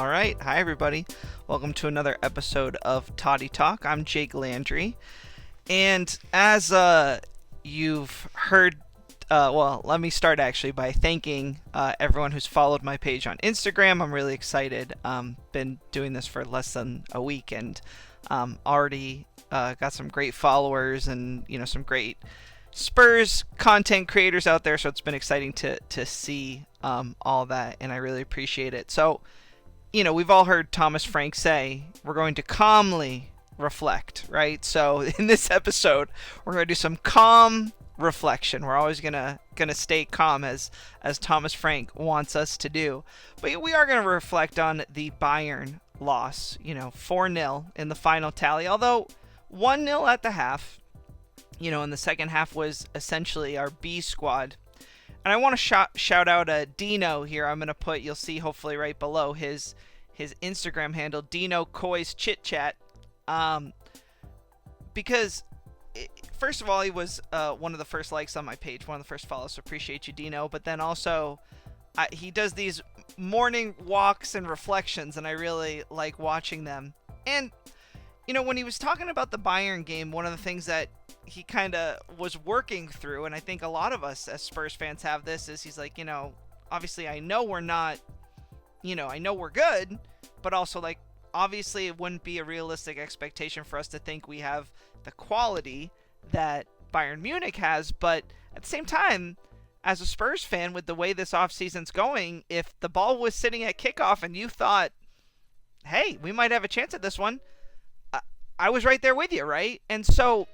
All right. Hi, everybody. Welcome to another episode of Toddy Talk. I'm Jake Landry. And as you've heard, let me start actually by thanking everyone who's followed my page on Instagram. I'm really excited. Been doing this for less than a week and already got some great followers and, some great Spurs content creators out there. So it's been exciting to see all that, and I really appreciate it. So, we've all heard Thomas Frank say, we're going to calmly reflect, right? So in this episode, we're going to do some calm reflection. We're always gonna stay calm as Thomas Frank wants us to do. But we are going to reflect on the Bayern loss, 4-0 in the final tally, although 1-0 at the half, and the second half was essentially our B squad. And I want to shout out Dino here. I'm going to put, you'll see hopefully right below, his Instagram handle, Dino Coy's Chit Chat. Because, first of all, he was one of the first likes on my page, one of the first follows, so appreciate you, Dino. But then also, he does these morning walks and reflections, and I really like watching them. And, when he was talking about the Bayern game, one of the things that he kind of was working through, and I think a lot of us as Spurs fans have this, is he's like, obviously I know we're not, I know we're good, but also like, obviously it wouldn't be a realistic expectation for us to think we have the quality that Bayern Munich has, but at the same time, as a Spurs fan, with the way this offseason's going, if the ball was sitting at kickoff and you thought, hey, we might have a chance at this one, I was right there with you, right? And so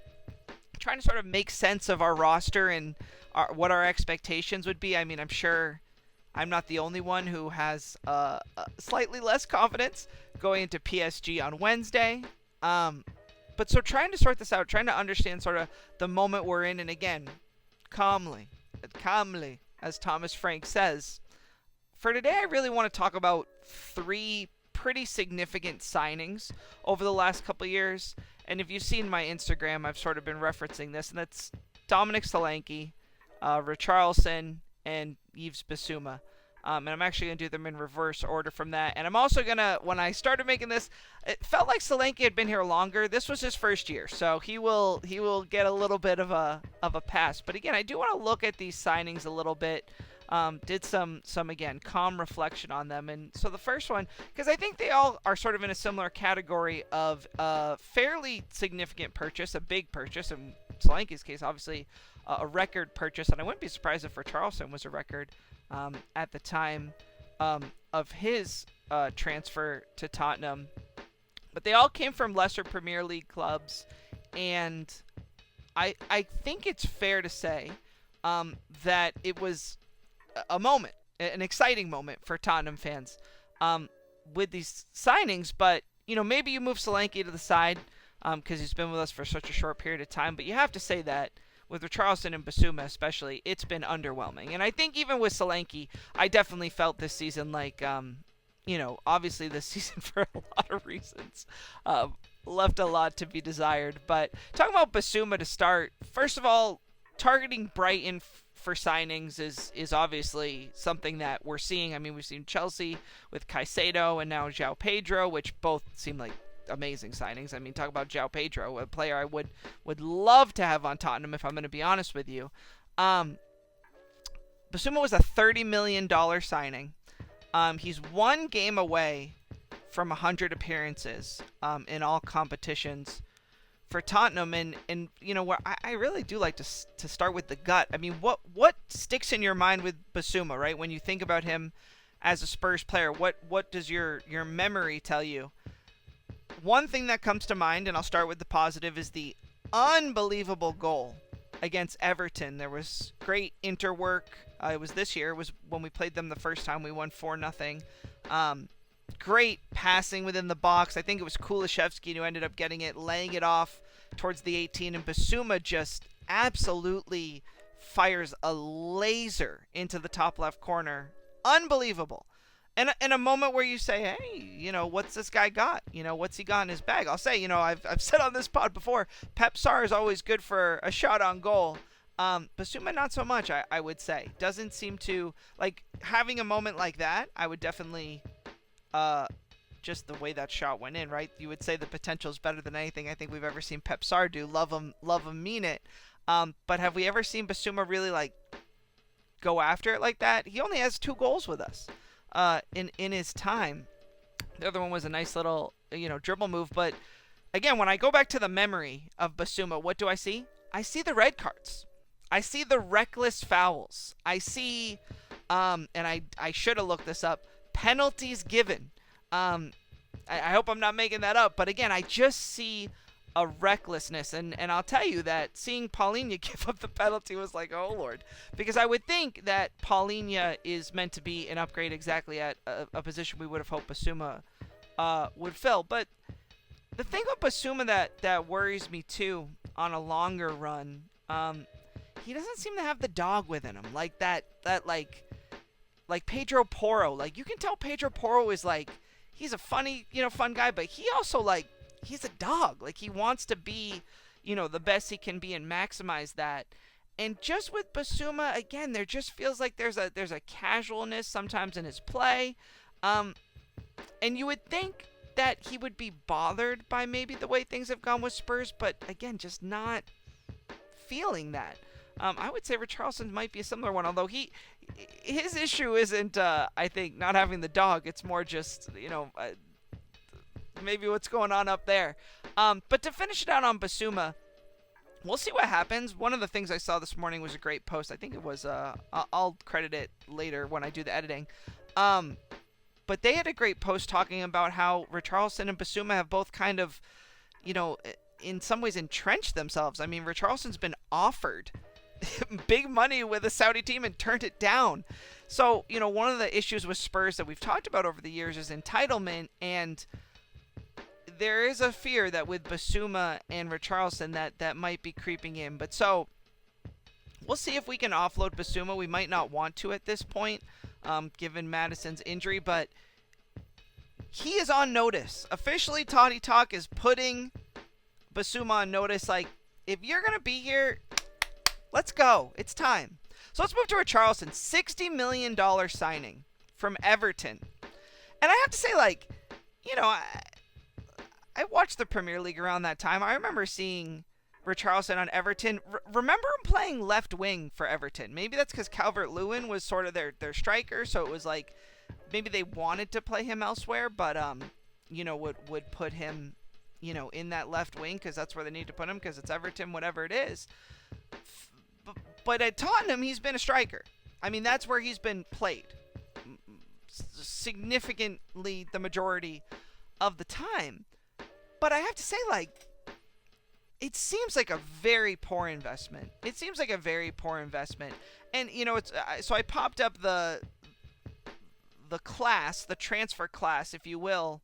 trying to sort of make sense of our roster and what our expectations would be. I mean, I'm sure I'm not the only one who has slightly less confidence going into PSG on Wednesday. But so trying to sort this out, trying to understand sort of the moment we're in, and again, calmly, as Thomas Frank says. For today, I really want to talk about three pretty significant signings over the last couple of years. And if you've seen my Instagram, I've sort of been referencing this, and that's Dominic Solanke, Richarlson, and Yves Bissouma. And I'm actually going to do them in reverse order from that. And I'm also going to, when I started making this, it felt like Solanke had been here longer. This was his first year, so he will get a little bit of a pass. But again, I do want to look at these signings a little bit. Did some again calm reflection on them. And so the first one, because I think they all are sort of in a similar category of a fairly significant purchase, a big purchase. In Solanke's case, obviously a record purchase, and I wouldn't be surprised if Richarlson was a record at the time of his transfer to Tottenham. But they all came from lesser Premier League clubs, and I think it's fair to say that it was a moment, an exciting moment for Tottenham fans with these signings. But, maybe you move Solanke to the side because he's been with us for such a short period of time. But you have to say that with Richarlson and Bissouma especially, it's been underwhelming. And I think even with Solanke, I definitely felt this season like, obviously this season for a lot of reasons, left a lot to be desired. But talking about Bissouma to start, first of all, targeting Brighton for signings is obviously something that we're seeing. I mean, we've seen Chelsea with Caicedo and now João Pedro, which both seem like amazing signings. I mean, talk about João Pedro, a player I would love to have on Tottenham, if I'm going to be honest with you. Bissouma was a $30 million signing. He's one game away from 100 appearances in all competitions for Tottenham, and where I really do like to start with the gut. I mean, what sticks in your mind with Bissouma, right? When you think about him as a Spurs player, what does your memory tell you? One thing that comes to mind, and I'll start with the positive, is the unbelievable goal against Everton. There was great interwork. It was this year. It was when we played them the first time. We won 4-0. Great passing within the box. I think it was Kulishevsky who ended up getting it, laying it off towards the 18, and Bissouma just absolutely fires a laser into the top left corner. Unbelievable. And in a moment where you say, hey, what's this guy got? What's he got in his bag? I'll say, I've said on this pod before, Pep Sarr is always good for a shot on goal. Bissouma, not so much, I would say. Doesn't seem to, like, having a moment like that, I would definitely just the way that shot went in, right? You would say the potential is better than anything I think we've ever seen Pep Sar do. Love him, mean it. But have we ever seen Bissouma really like go after it like that? He only has 2 goals with us in his time. The other one was a nice little dribble move. But again, when I go back to the memory of Bissouma, what do I see? I see the red cards. I see the reckless fouls. I see, and I should have looked this up, penalties given. I hope I'm not making that up, but again, I just see a recklessness, and I'll tell you that seeing Paulinho give up the penalty was like, oh Lord, because I would think that Paulinho is meant to be an upgrade exactly at a position we would have hoped Bissouma would fill. But the thing with Bissouma that worries me too on a longer run, he doesn't seem to have the dog within him, like that like Pedro Porro. Like, you can tell Pedro Porro is like, he's a funny, fun guy, but he also like, he's a dog. Like, he wants to be, the best he can be and maximize that. And just with Bissouma, again, there just feels like there's a casualness sometimes in his play. And you would think that he would be bothered by maybe the way things have gone with Spurs, but again, just not feeling that. I would say Richarlison might be a similar one, although his issue isn't, I think, not having the dog. It's more just, maybe what's going on up there. But to finish it out on Bissouma, we'll see what happens. One of the things I saw this morning was a great post. I think it was, I'll credit it later when I do the editing. But they had a great post talking about how Richarlison and Bissouma have both kind of, in some ways entrenched themselves. I mean, Richarlison's been offered big money with a Saudi team and turned it down. So, one of the issues with Spurs that we've talked about over the years is entitlement, and there is a fear that with Bissouma and Richarlison that might be creeping in. But so, we'll see if we can offload Bissouma. We might not want to at this point, given Maddison's injury, but he is on notice. Officially, Toddy Talk is putting Bissouma on notice. Like, if you're going to be here, let's go. It's time. So let's move to Richarlison. $60 million signing from Everton. And I have to say, like, I watched the Premier League around that time. I remember seeing Richarlison on Everton. Remember him playing left wing for Everton. Maybe that's because Calvert-Lewin was sort of their striker, so it was like maybe they wanted to play him elsewhere, but would put him in that left wing because that's where they need to put him because it's Everton, whatever it is. But at Tottenham, he's been a striker. I mean, that's where he's been played significantly the majority of the time. But I have to say, like, it seems like a very poor investment. And, it's so I popped up the transfer class, if you will,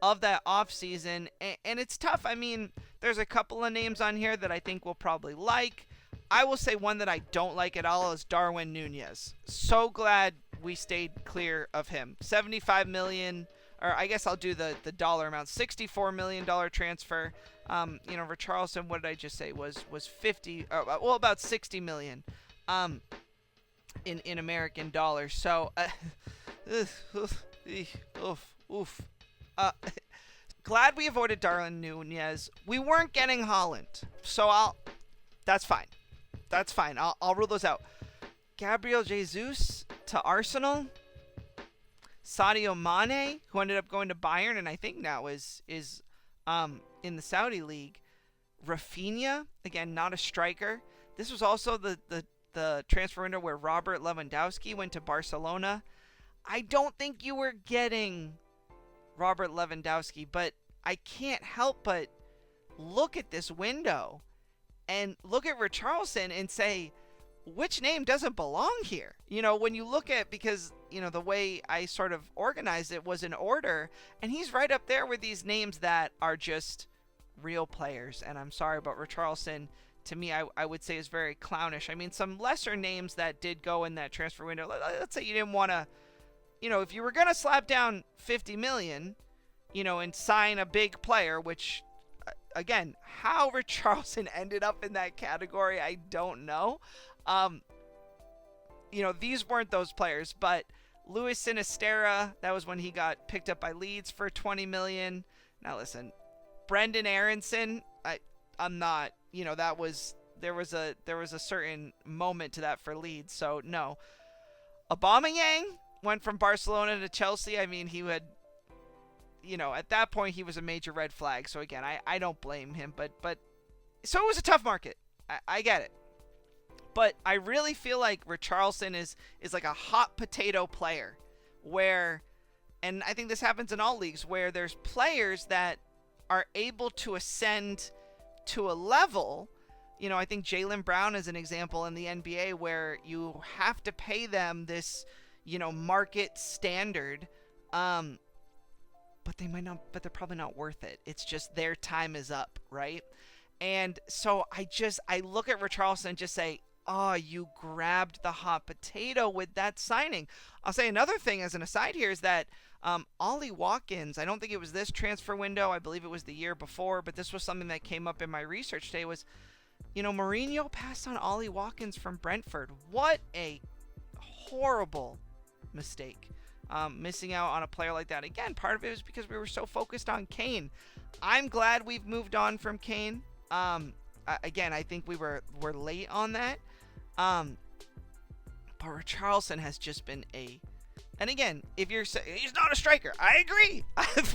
of that offseason. And it's tough. I mean, there's a couple of names on here that I think we'll probably like. I will say one that I don't like at all is Darwin Nunez. So glad we stayed clear of him. $75 million, or I guess I'll do the dollar amount. $64 million transfer. Richarlison, what did I just say, was 50, about 60 million in American dollars. So, glad we avoided Darwin Nunez. We weren't getting Haaland, so that's fine. I'll rule those out. Gabriel Jesus to Arsenal. Sadio Mane, who ended up going to Bayern and I think now is in the Saudi league. Rafinha, again, not a striker. This was also the transfer window where Robert Lewandowski went to Barcelona. I don't think you were getting Robert Lewandowski, but I can't help but look at this window and look at Richarlison and say, which name doesn't belong here? When you look at, because, the way I sort of organized it was in order, and he's right up there with these names that are just real players. And I'm sorry, but Richarlison, to me, I would say is very clownish. I mean, some lesser names that did go in that transfer window, let's say you didn't want to, if you were going to slap down 50 million, and sign a big player, which, again, how Richarlison ended up in that category, I don't know. These weren't those players, but Luis Sinisterra, that was when he got picked up by Leeds for 20 million. Now listen, Brendan Aronson, I'm not, there was a certain moment to that for Leeds, so no. Aubameyang went from Barcelona to Chelsea. I mean, he had, at that point he was a major red flag. So again, I don't blame him, but so it was a tough market. I get it. But I really feel like Richarlson is like a hot potato player where, and I think this happens in all leagues, where there's players that are able to ascend to a level. I think Jaylen Brown is an example in the NBA where you have to pay them this, market standard. But they're probably not worth it. It's just their time is up, right? And so I look at Richarlson and just say, oh, you grabbed the hot potato with that signing. I'll say another thing as an aside here is that Ollie Watkins, I don't think it was this transfer window. I believe it was the year before, but this was something that came up in my research today was, Mourinho passed on Ollie Watkins from Brentford. What a horrible mistake. Missing out on a player like that. Again, part of it was because we were so focused on Kane. I'm glad we've moved on from Kane. Again, I think we're late on that. But Richarlson has just been and again, if you're saying he's not a striker, I agree.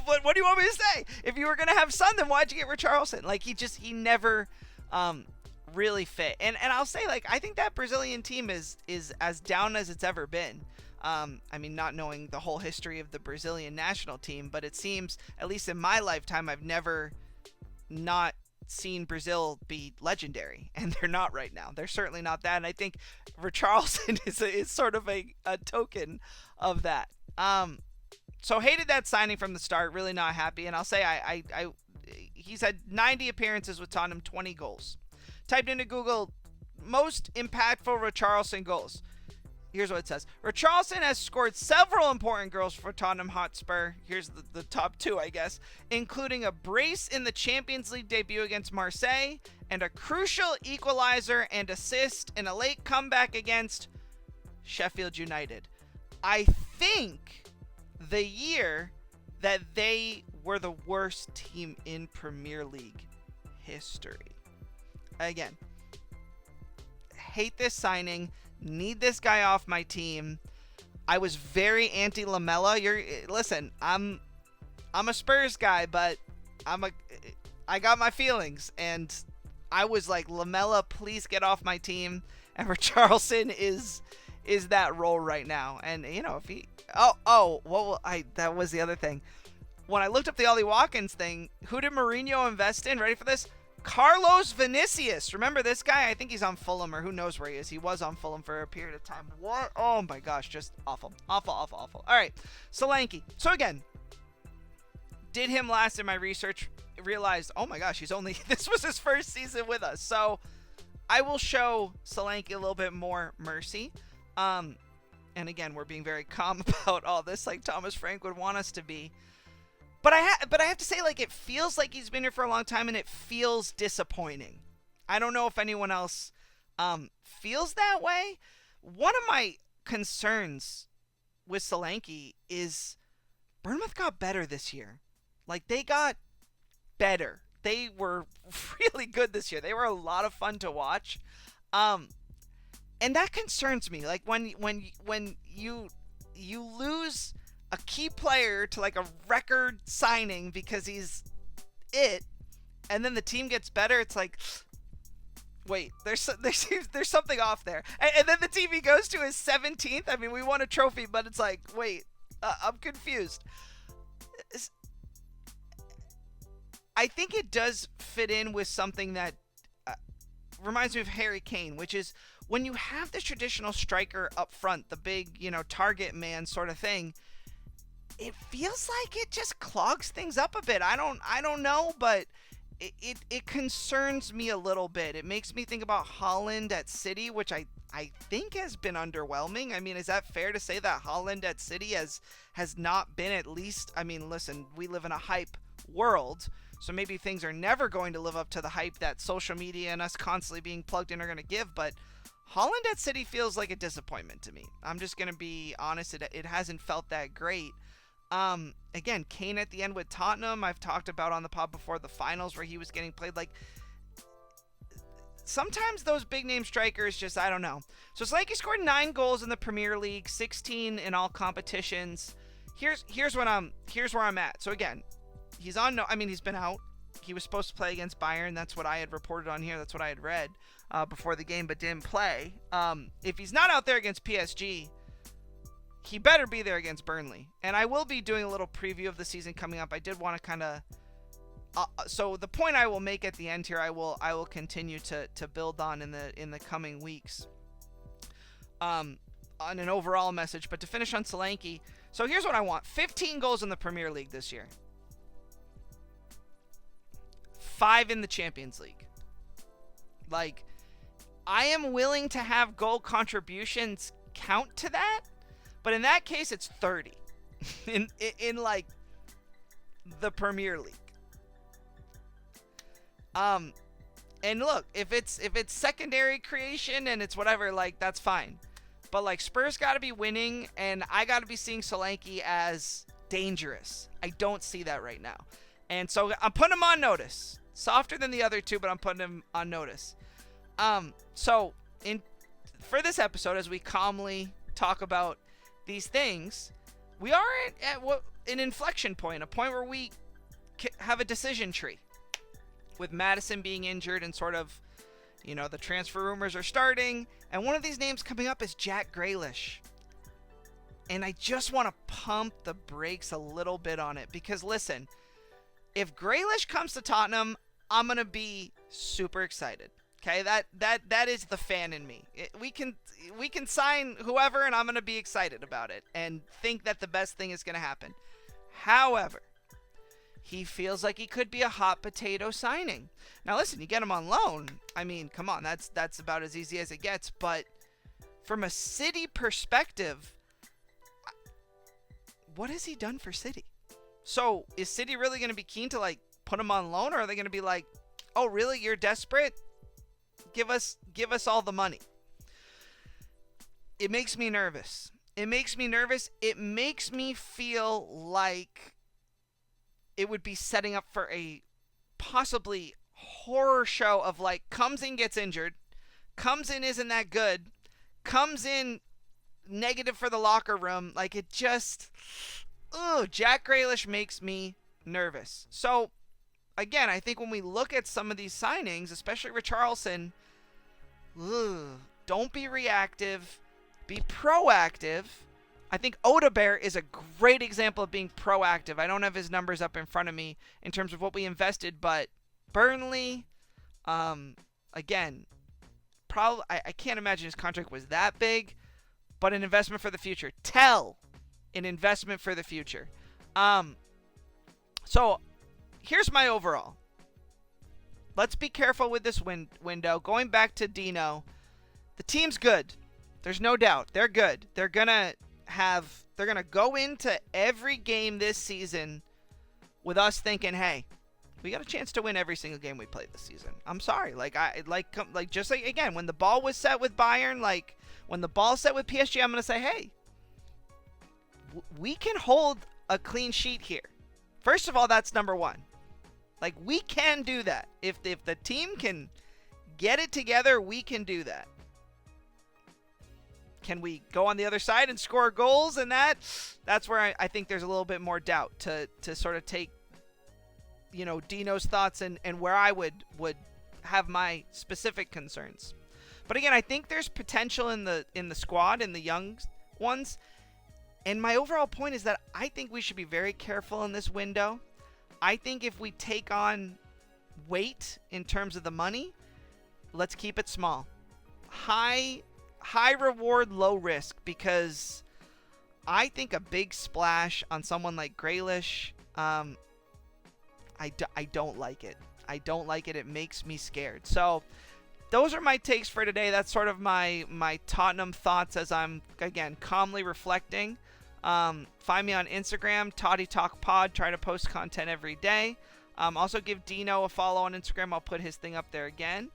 What do you want me to say? If you were gonna have Son, then why'd you get Richarlson? Like he never really fit. And I'll say, like, I think that Brazilian team is as down as it's ever been. I mean, not knowing the whole history of the Brazilian national team, but it seems, at least in my lifetime, I've never not seen Brazil be legendary, and they're not right now. They're certainly not that, and I think Richarlson is sort of a token of that. So hated that signing from the start, really not happy, and I'll say he's had 90 appearances with Tottenham, 20 goals. Typed into Google, most impactful Richarlison goals. Here's what it says. Richarlison has scored several important goals for Tottenham Hotspur. Here's the top two, I guess, including a brace in the Champions League debut against Marseille and a crucial equalizer and assist in a late comeback against Sheffield United. I think the year that they were the worst team in Premier League history. Again, hate this signing. Need this guy off my team. I was very anti Lamella. Listen, I'm a Spurs guy, but I got my feelings, and I was like, Lamella, please get off my team. And Richarlison is that role right now. And if he that was the other thing. When I looked up the Ollie Watkins thing, who did Mourinho invest in? Ready for this? Carlos Vinicius. Remember this guy? I think he's on Fulham, or who knows where he is. He was on Fulham for a period of time. What? Oh my gosh, just awful. Awful. All right, Solanke. So again, did him last in my research. Realized, oh my gosh, this was his first season with us. So I will show Solanke a little bit more mercy. And again, we're being very calm about all this, like Thomas Frank would want us to be. But I have to say, like, it feels like he's been here for a long time, and it feels disappointing. I don't know if anyone else feels that way. One of my concerns with Solanke is Bournemouth got better this year. Like, they got better. They were really good this year. They were a lot of fun to watch. And that concerns me. Like, when you lose a key player to like a record signing because he's it, and then the team gets better, it's like, wait, there's something off there. And then the team he goes to is 17th. I mean, we won a trophy, but it's like, wait, I'm confused. I think it does fit in with something that reminds me of Harry Kane, which is when you have this traditional striker up front, the big, target man sort of thing, it feels like it just clogs things up a bit. I don't know, but it concerns me a little bit. It makes me think about Haaland at City, which I think has been underwhelming. I mean, is that fair to say that Haaland at City has not been, at least, I mean, listen, we live in a hype world, so maybe things are never going to live up to the hype that social media and us constantly being plugged in are going to give, but Holland at City feels like a disappointment to me. I'm just going to be honest. It hasn't felt that great. Again, Kane at the end with Tottenham. I've talked about on the pod before the finals where he was getting played. Like, sometimes those big name strikers just, I don't know. So Solanke scored 9 goals in the Premier League, 16 in all competitions. Here's where I'm at. So again, he's been out. He was supposed to play against Bayern. That's what I had reported on here. That's what I had read before the game, but didn't play. If he's not out there against PSG, he better be there against Burnley. And I will be doing a little preview of the season coming up. I did want to kind of... so the point I will make at the end here, I will continue to build on in the coming weeks on an overall message. But to finish on Solanke, so here's what I want. 15 goals in the Premier League this year. 5 in the Champions League. Like, I am willing to have goal contributions count to that, but in that case, it's 30 in like the Premier League. And look, if it's secondary creation and it's whatever, like, that's fine. But like, Spurs got to be winning, and I got to be seeing Solanke as dangerous. I don't see that right now, and so I'm putting him on notice. Softer than the other two, but I'm putting him on notice. So for this episode, as we calmly talk about these things, we are at an inflection point, a point where we have a decision tree. With Maddison being injured and sort of, the transfer rumors are starting, and one of these names coming up is Jack Grealish. And I just want to pump the brakes a little bit on it, because listen, if Grealish comes to Tottenham, I'm going to be super excited. Okay, that is the fan in me. We can sign whoever, and I'm going to be excited about it and think that the best thing is going to happen. However, he feels like he could be a hot potato signing. Now listen, you get him on loan. I mean, come on, that's about as easy as it gets. But from a City perspective, what has he done for City? So is City really going to be keen to like put him on loan, or are they going to be like, oh really, you're desperate? Give us all the money. It makes me nervous. It makes me feel like it would be setting up for a possibly horror show of like, comes in, gets injured, comes in, isn't that good, comes in, negative for the locker room. Like, it just, Jack Grealish makes me nervous. So again, I think when we look at some of these signings, especially Richarlson, don't be reactive, be proactive. I think Odebear is a great example of being proactive. I don't have his numbers up in front of me in terms of what we invested, but Burnley, again, probably I can't imagine his contract was that big, but an investment for the future. An investment for the future. So here's my overall. Let's be careful with this window. Going back to Dino, the team's good. There's no doubt. They're good. They're gonna go into every game this season with us thinking, hey, we got a chance to win every single game we played this season. I'm sorry. Just like again, when the ball was set with Bayern, like when the ball's set with PSG, I'm gonna say, hey, we can hold a clean sheet here. First of all, that's number one. Like, we can do that. If the team can get it together, we can do that. Can we go on the other side and score goals? And that's where I think there's a little bit more doubt to sort of take, Dino's thoughts and where I would have my specific concerns. But again, I think there's potential in the squad, in the young ones. And my overall point is that I think we should be very careful in this window. I think if we take on weight in terms of the money, let's keep it small. High reward, low risk, because I think a big splash on someone like Grealish, I don't like it. I don't like it. It makes me scared. So those are my takes for today. That's sort of my Tottenham thoughts as I'm, again, calmly reflecting. Find me on Instagram, Toddy Talk Pod. Try to post content every day. Also give Dino a follow on Instagram. I'll put his thing up there again.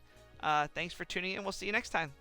Thanks for tuning in. We'll see you next time.